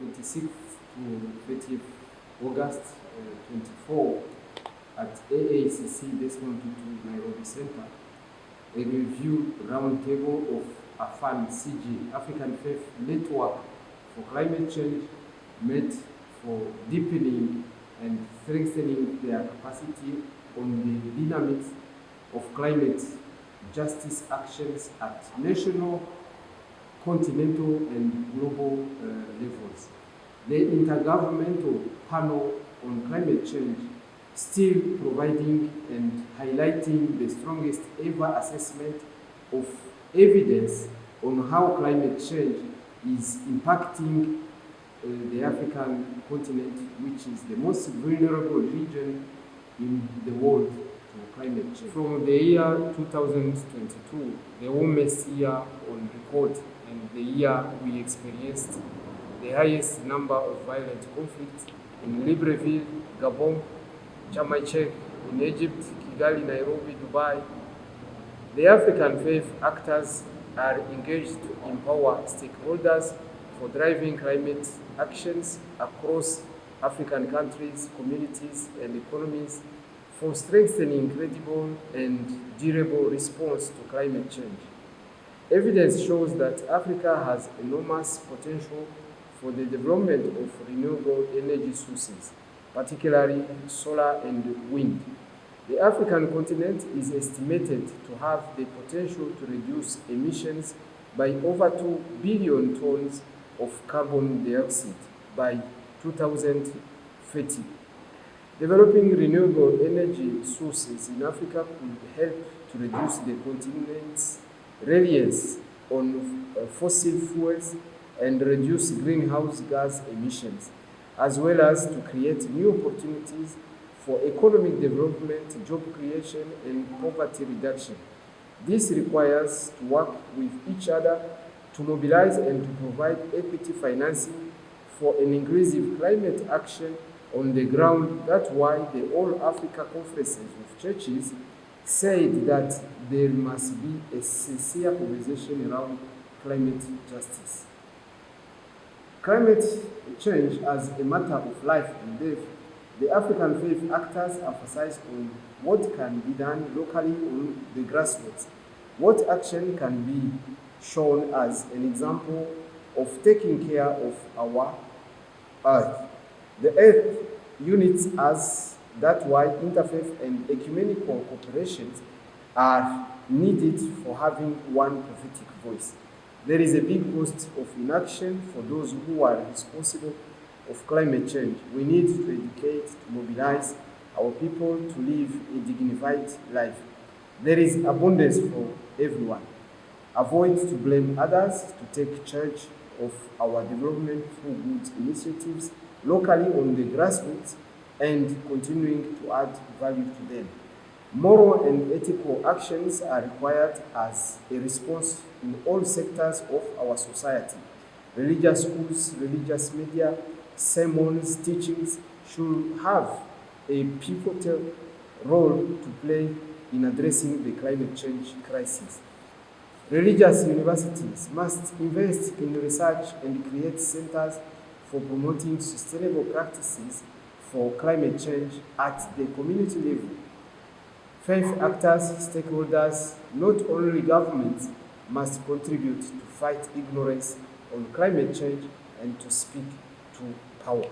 26th to 30th August 24 at AACC-AFAN-Climate Nairobi Center, a review roundtable of AFAN-CG, African Faith Network for Climate Change, met for deepening and strengthening their capacity on the dynamics of climate justice actions at national, continental, and global levels. The Intergovernmental Panel on Climate Change still providing and highlighting the strongest ever assessment of evidence on how climate change is impacting the African continent, which is the most vulnerable region in the world to climate change. From the year 2022, the warmest year on record, and the year we experienced the highest number of violent conflicts in Libreville, Gabon, Jamaica, in Egypt, Kigali, Nairobi, Dubai. The African faith actors are engaged to empower stakeholders for driving climate actions across African countries, communities, and economies for strengthening credible and durable response to climate change. Evidence shows that Africa has enormous potential for the development of renewable energy sources, particularly solar and wind. The African continent is estimated to have the potential to reduce emissions by over 2 billion tons of carbon dioxide by 2030. Developing renewable energy sources in Africa could help to reduce the continent's reliance on fossil fuels and reduce greenhouse gas emissions, as well as to create new opportunities for economic development, job creation, and poverty reduction. This requires to work with each other to mobilize and to provide equity financing for an inclusive climate action on the ground. That's why the All Africa Conferences of Churches said that there must be a sincere conversation around climate justice. Climate change as a matter of life and death, the African faith actors emphasize on what can be done locally on the grassroots, what action can be shown as an example of taking care of our earth. The earth units us. That's why interfaith and ecumenical cooperations are needed for having one prophetic voice. There is a big cost of inaction for those who are responsible of climate change. We need to educate, to mobilize our people to live a dignified life. There is abundance for everyone. Avoid to blame others, to take charge of our development through good initiatives locally on the grassroots and continuing to add value to them. Moral and ethical actions are required as a response in all sectors of our society. Religious schools, religious media, sermons, teachings should have a pivotal role to play in addressing the climate change crisis. Religious universities must invest in research and create centers for promoting sustainable practices for climate change at the community level. Faith actors, stakeholders, not only governments, must contribute to fight ignorance on climate change and to speak to power.